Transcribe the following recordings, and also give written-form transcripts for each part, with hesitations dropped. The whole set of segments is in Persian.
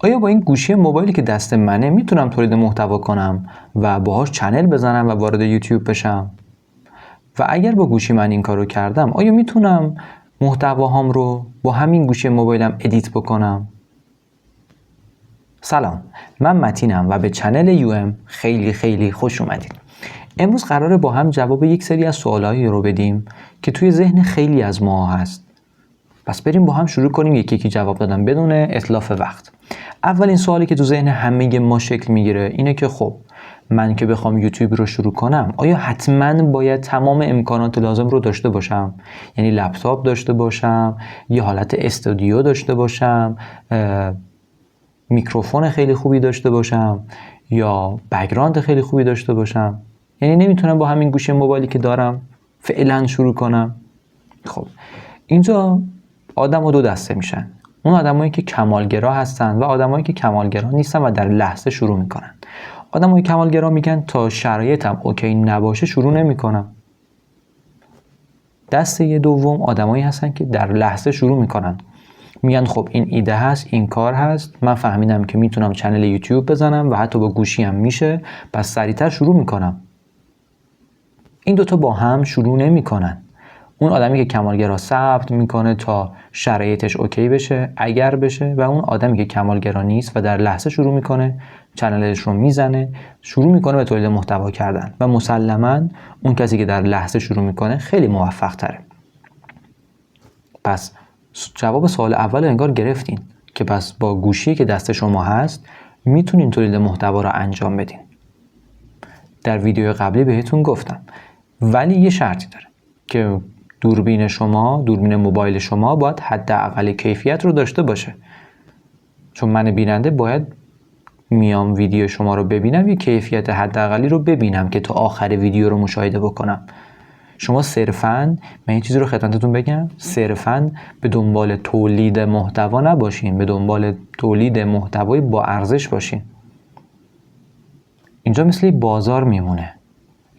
آیا با این گوشی موبایلی که دست منه میتونم تولید محتوا کنم و باهاش چنل بزنم و وارد یوتیوب بشم؟ و اگر با گوشی من این کارو کردم آیا میتونم محتواهام رو با همین گوشی موبایلم ادیت بکنم؟ سلام، من متینم و به چنل UM خیلی خوش اومدید. امروز قراره با هم جواب یک سری از سوالایی رو بدیم که توی ذهن خیلی از ما هست. پس بریم با هم شروع کنیم یکی یکی جواب دادن بدون اتلاف وقت. اولین سوالی که تو ذهن همه ما شکل میگیره اینه که خب من که بخوام یوتیوب رو شروع کنم آیا حتما باید تمام امکانات لازم رو داشته باشم؟ یعنی لپتاپ داشته باشم، یه حالت استودیو داشته باشم، میکروفون خیلی خوبی داشته باشم یا بک‌گراند خیلی خوبی داشته باشم؟ یعنی نمیتونم با همین گوشی موبایلی که دارم فعلا شروع کنم؟ خب اینجا آدم‌ها دو دسته میشن. اون آدمایی که کمالگرا هستن و آدمایی که کمالگرا نیستن و در لحظه شروع میکنن. آدمای کمالگرا میگن تا شرایطم اوکی نباشه شروع نمیکنم. دسته دوم آدمایی هستن که در لحظه شروع میکنن. میگن خب این ایده هست، این کار هست، من فهمیدم که میتونم چنل یوتیوب بزنم و حتی با گوشی هم میشه، پس سریعتر شروع میکنم. این دوتا با هم شروع نمیکنن. اون آدمی که کمالگرا ثبت میکنه تا شرایطش اوکی بشه اگر بشه، و اون آدمی که کمالگرا نیست و در لحظه شروع میکنه چنلش رو میزنه، شروع میکنه به تولید محتوا کردن و مسلماً اون کسی که در لحظه شروع میکنه خیلی موفق تره. پس جواب سوال اول انگار گرفتین که پس با گوشی که دست شما هست میتونین تولید محتوا رو انجام بدین. در ویدیو قبلی بهتون گفتم، ولی یه شرطی داره که دوربین شما، دوربین موبایل شما باید حداقل کیفیت رو داشته باشه. چون من بیننده باید میام ویدیو شما رو ببینم یه کیفیت حداقلی رو ببینم که تا آخر ویدیو رو مشاهده بکنم. شما صرفاً، من یه چیزی رو خدمتتون بگم، صرفاً به دنبال تولید محتوا نباشین، به دنبال تولید محتوای با ارزش باشین. اینجا مثل بازار میمونه.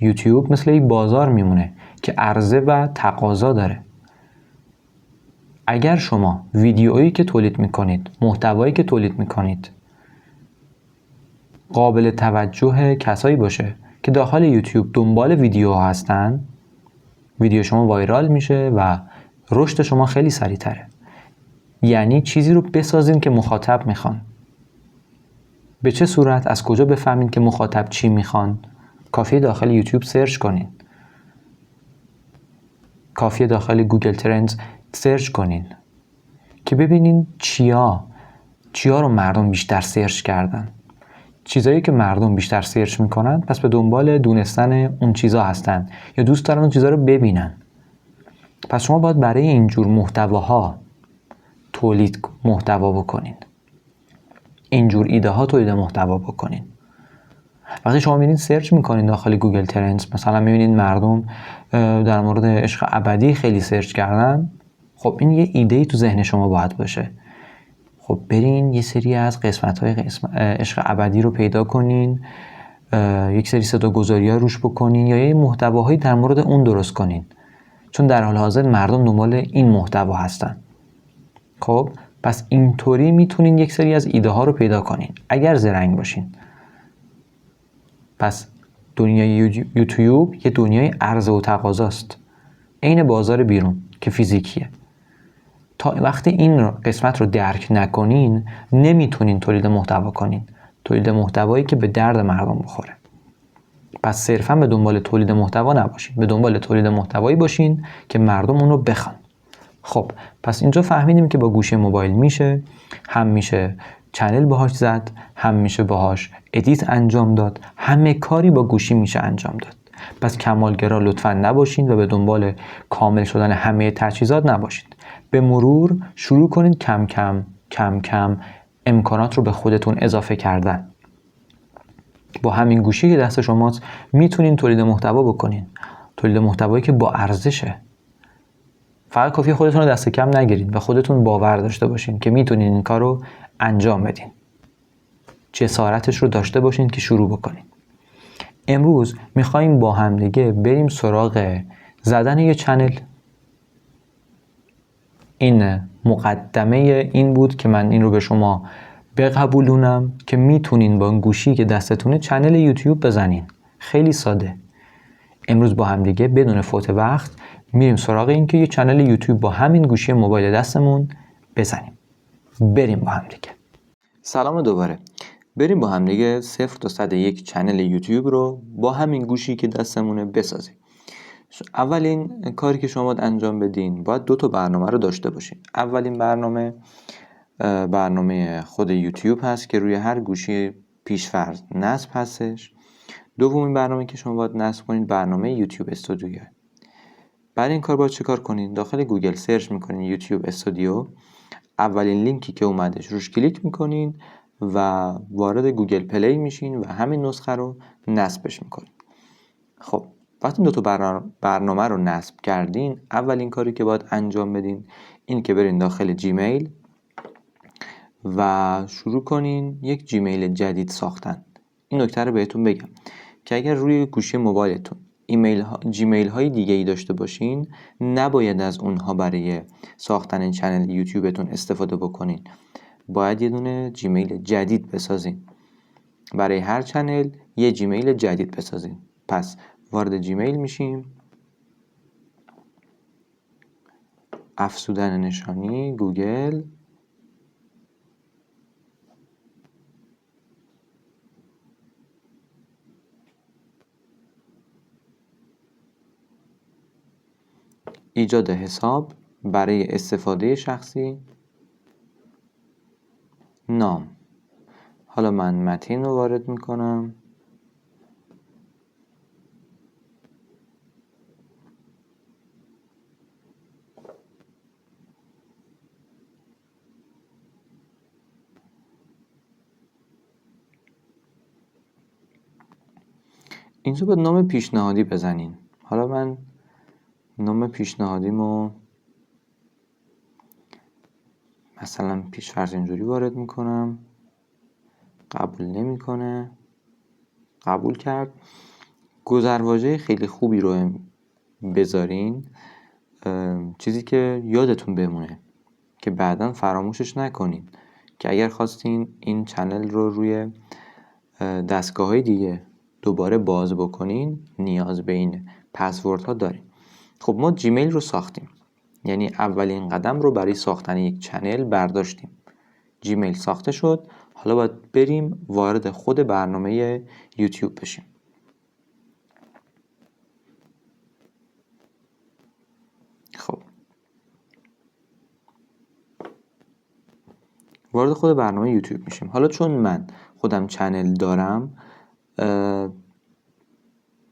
یوتیوب مثل بازار میمونه که عرضه و تقاضا داره. اگر شما ویدیویی که تولید میکنید، محتوایی که تولید میکنید قابل توجه کسایی باشه که داخل یوتیوب دنبال ویدیو هستن، ویدیو شما وایرال میشه و رشد شما خیلی سریعتره. یعنی چیزی رو بسازین که مخاطب میخوان. به چه صورت؟ از کجا بفهمین که مخاطب چی میخوان؟ کافیه داخل یوتیوب سرچ کنین. کافیه داخل گوگل ترندز سرچ کنین که ببینین چیا رو مردم بیشتر سرچ کردن. چیزایی که مردم بیشتر سرچ میکنن پس به دنبال دونستن اون چیزا هستن یا دوست دارن اون چیزا رو ببینن. پس شما باید برای اینجور محتواها تولید محتوا بکنین، اینجور ایده ها تولید محتوا بکنین. وقتی شما میرین سرچ میکنین داخل گوگل ترندز، مثلا میبینین مردم در مورد عشق ابدی خیلی سرچ کردن، خب این یه ایده‌ای تو ذهن شما باید باشه. خب برین یه سری از قسمت‌های عشق ابدی رو پیدا کنین، یک سری صداگذاری‌ها روش بکنین یا یه محتواهایی در مورد اون درست کنین، چون در حال حاضر مردم دنبال این محتوا هستن. خب پس اینطوری میتونین یک سری از ایده ها رو پیدا کنین اگر زرنگ باشین. پس دنیای یوتیوب یه دنیای عرضه و تقاضاست، عین بازار بیرون که فیزیکیه. تا وقتی این قسمت رو درک نکنین نمیتونین تولید محتوا کنین، تولید محتوایی که به درد مردم بخوره. پس صرفا به دنبال تولید محتوا نباشین، به دنبال تولید محتوایی باشین که مردم اون رو بخوان. خب پس اینجا فهمیدیم که با گوشی موبایل میشه، هم میشه چنل باهاش زد، هم میشه باهاش ادیت انجام داد، همه کاری با گوشی میشه انجام داد. پس کمالگرا لطفاً نباشین و به دنبال کامل شدن همه تجهیزات نباشید. به مرور شروع کنید کم کم امکانات رو به خودتون اضافه کردن. با همین گوشی که دست شماست میتونین تولید محتوا بکنین، تولید محتوایی که با ارزشه. فقط کافیه خودتون رو دست کم نگیرید و خودتون باور داشته باشین که میتونین این کار رو انجام بدین. جسارتش رو داشته باشین که شروع بکنین. امروز میخوایم با هم دیگه بریم سراغ زدن یه چنل. این مقدمه این بود که من این رو به شما بقبولونم که میتونین با این گوشی که دستتونه چنل یوتیوب بزنین. خیلی ساده. امروز با هم دیگه بدون فوت وقت میریم سراغ این که یه چنل یوتیوب با همین گوشی موبایل دستمون بزنیم. بریم با هم دیگه. سلام دوباره. بریم با هم دیگه 0 تا 101 چنل یوتیوب رو با همین گوشی که دستمونه بسازیم. اولین کاری که شما باید انجام بدین، باید 2 تا برنامه رو داشته باشین. اولین برنامه خود یوتیوب هست که روی هر گوشی پیش‌فرض نصب هستش. دومین برنامه که شما باید نصب کنید برنامه یوتیوب استودیو. برای این کار باید چه کار کنید؟ داخل گوگل سرچ میکنین یوتیوب استودیو، اولین لینکی که اومدش روش کلیک میکنین و وارد گوگل پلی میشین و همین نسخه رو نصبش میکنین. خب وقتی 2 تا برنامه رو نصب کردین، اولین کاری که باید انجام بدین این که برین داخل جیمیل و شروع کنین یک جیمیل جدید ساختن. این نکته رو بهتون بگم که اگر روی گوشی موبایلتون جیمیل های دیگه ای داشته باشین، نباید از اونها برای ساختن چنل یوتیوبتون استفاده بکنین. باید یه دونه جیمیل جدید بسازین. برای هر چنل یه جیمیل جدید بسازین. پس وارد جیمیل میشیم، افزودن نشانی گوگل، ایجاد حساب برای استفاده شخصی، نام. حالا من متین رو وارد میکنم، اینجا باید نام پیشنهادی بزنین. حالا من نام پیشنهادیمو مثلا پیش‌فرض اینجوری وارد میکنم، قبول نمیکنه، قبول کرد. گذرواژه خیلی خوبی رو بذارین، چیزی که یادتون بمونه که بعداً فراموشش نکنین، که اگر خواستین این چنل رو روی دستگاه‌های دیگه دوباره باز بکنین نیاز به این پسورد ها دارین. خب ما جیمیل رو ساختیم، یعنی اولین قدم رو برای ساختن یک چنل برداشتیم. جیمیل ساخته شد، حالا باید بریم وارد خود برنامه یوتیوب بشیم. خب وارد خود برنامه یوتیوب میشیم. حالا چون من خودم چنل دارم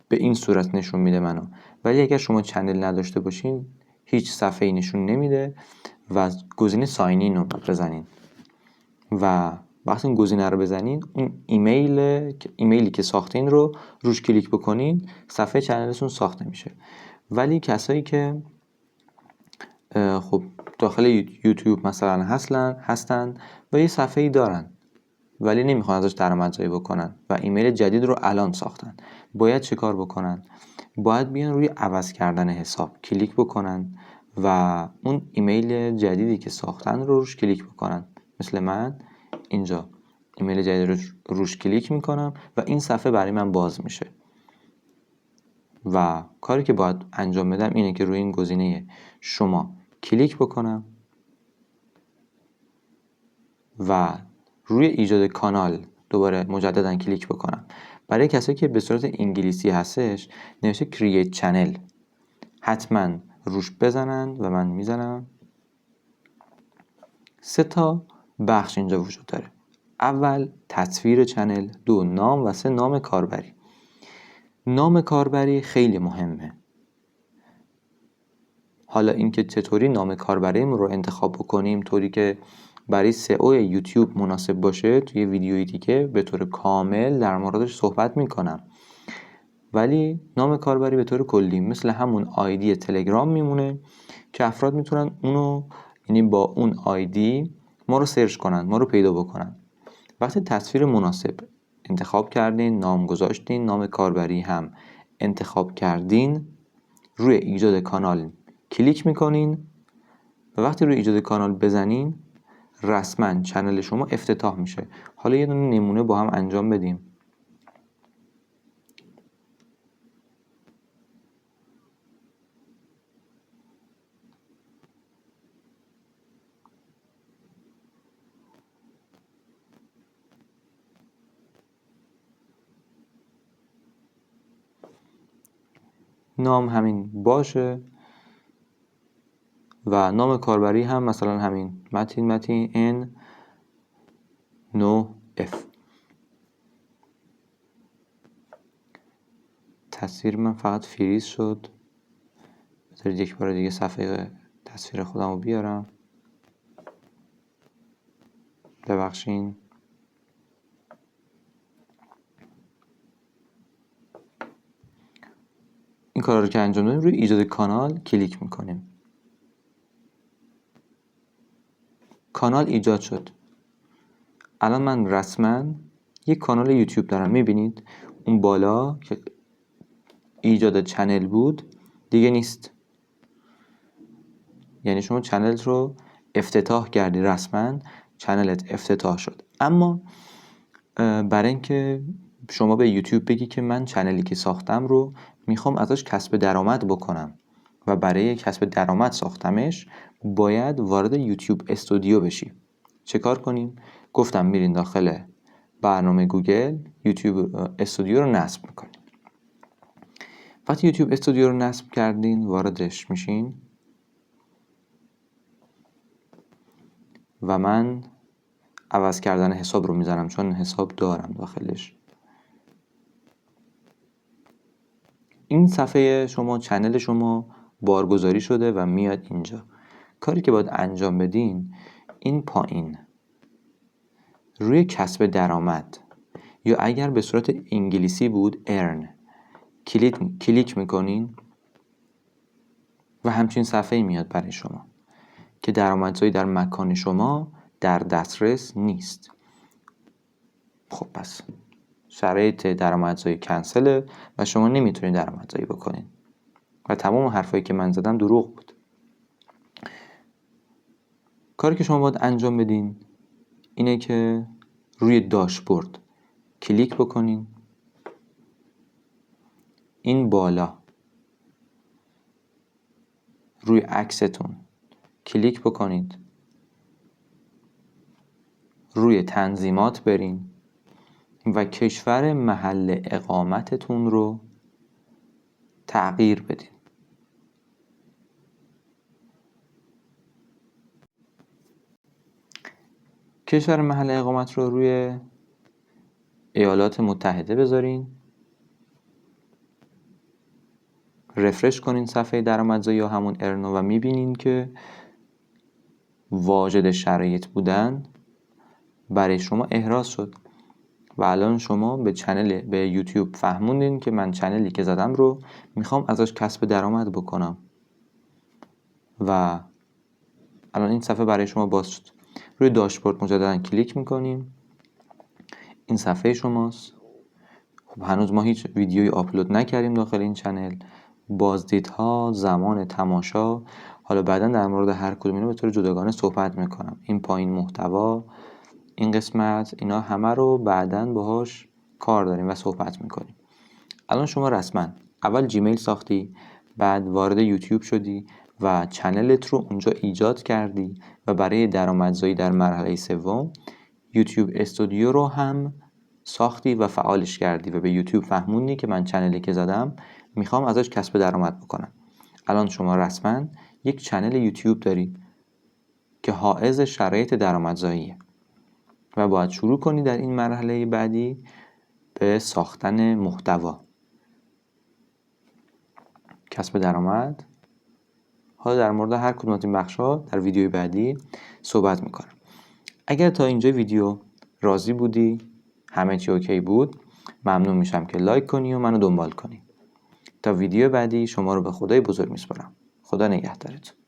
به این صورت نشون میده منو، ولی اگر شما چنل نداشته باشین هیچ صفحه‌ای نشون نمیده و گزینه ساین این رو بزنین و وقتی این گزینه رو بزنین اون ایمیلی که ساختین رو روش کلیک بکنین، صفحه چنلتون ساخته میشه. ولی کسایی که خب داخل یوتیوب مثلا هستن و یه صفحه‌ای دارن ولی نمیخوان ازش درآمدزایی بکنن و ایمیل جدید رو الان ساختن، باید چه کار بکنن؟ باید بیان روی عوض کردن حساب کلیک بکنن و اون ایمیل جدیدی که ساختن رو روش کلیک بکنن. مثل من اینجا ایمیل جدید رو روش کلیک میکنم و این صفحه برای من باز میشه و کاری که باید انجام بدم اینه که روی این گزینه شما کلیک بکنم و روی ایجاد کانال دوباره مجددا کلیک بکنم. برای کسایی که به صورت انگلیسی هستش نوشته کرییت چنل، حتما روش بزنن و من میزنم. 3 تا بخش اینجا وجود داره. اول تصویر چنل، 2 نام و 3 نام کاربری. نام کاربری خیلی مهمه. حالا اینکه چطوری نام کاربریمون رو انتخاب بکنیم طوری که برای سئو یوتیوب مناسب باشه، توی ویدیویی دیگه به طور کامل در موردش صحبت میکنم. ولی نام کاربری به طور کلی مثل همون آیدی تلگرام میمونه که افراد میتونن اونو، یعنی با اون آیدی ما رو سرچ کنن، ما رو پیدا بکنن. وقتی تصویر مناسب انتخاب کردین، نام گذاشتین، نام کاربری هم انتخاب کردین، روی ایجاد کانال کلیک میکنین و وقتی روی ایجاد کانال بزنین رسما چنل شما افتتاح میشه. حالا یه دونه نمونه با هم انجام بدیم. نام همین باشه و نام کاربری هم مثلا همین متین N9F. تصویر من فقط فریز شد. بذارید یک بار دیگه صفحه تصویر خودم رو بیارم. ببخشین. این کار رو که انجام دادیم روی ایجاد کانال کلیک میکنیم. کانال ایجاد شد. الان من رسما یک کانال یوتیوب دارم. میبینید اون بالا که ایجاد چنل بود دیگه نیست. یعنی شما چنل رو افتتاح کردی، رسما چنلت افتتاح شد. اما برای اینکه شما به یوتیوب بگی که من چنلی که ساختم رو میخوام ازش کسب درآمد بکنم و برای کسب درآمد ساختمش، باید وارد یوتیوب استودیو بشی. چه کار کنیم؟ گفتم میرین داخل برنامه گوگل، یوتیوب استودیو رو نصب میکنین. وقتی یوتیوب استودیو رو نصب کردین واردش میشین و من عوض کردن حساب رو میزنم چون حساب دارم داخلش. این صفحه شما، چنل شما بارگذاری شده و میاد اینجا. کاری که باید انجام بدین این پایین روی کسب درآمد، یا اگر به صورت انگلیسی بود earn، کلیک میکنین و همچین صفحه میاد برای شما که درآمدزایی در مکان شما در دسترس نیست. خب پس شرایط درآمدزایی کنسله و شما نمیتونید درآمدزایی بکنین و تمام حرفایی که من زدم دروغ بود. کاری که شما باید انجام بدین اینه که روی داشبورد کلیک بکنین. این بالا روی عکستون کلیک بکنید. روی تنظیمات برین و کشور محل اقامتتون رو تغییر بدین. کشور محل اقامت رو روی ایالات متحده بذارین. رفرش کنین صفحه درآمدزایی یا همون ارنو و میبینین که واجد شرایط بودن برای شما احراز شد و الان شما به یوتیوب فهموندین که من چنلی که زدم رو میخوام ازش کسب درآمد بکنم و الان این صفحه برای شما باز شد. روی داشبورد مجددا کلیک میکنیم. این صفحه شماست. خب هنوز ما هیچ ویدیویی آپلود نکردیم داخل این چنل. بازدیدها، زمان تماشا، حالا بعدا در مورد هر کدوم اینا به طور جداگانه صحبت میکنم. این پایین محتوا، این قسمت، اینا همه رو بعدا باهاش کار داریم و صحبت میکنیم. الان شما رسما اول جیمیل ساختی، بعد وارد یوتیوب شدی و چنلت رو اونجا ایجاد کردی و برای درآمدزایی در مرحله سوم یوتیوب استودیو رو هم ساختی و فعالش کردی و به یوتیوب فهموندی که من چنلی که زدم میخوام ازش کسب درآمد بکنم. الان شما رسما یک چنل یوتیوب داری که حائز شرایط درآمدزاییه و باید شروع کنی در این مرحله بعدی به ساختن محتوا، کسب درآمد. حالا در مورد هر کدوم از این بخش‌ها در ویدیوی بعدی صحبت میکنم. اگر تا اینجا ویدیو راضی بودی، همه چی اوکی بود، ممنون میشم که لایک کنی و منو دنبال کنی. تا ویدیو بعدی شما رو به خدای بزرگ میسپارم. خدا نگهدارتون.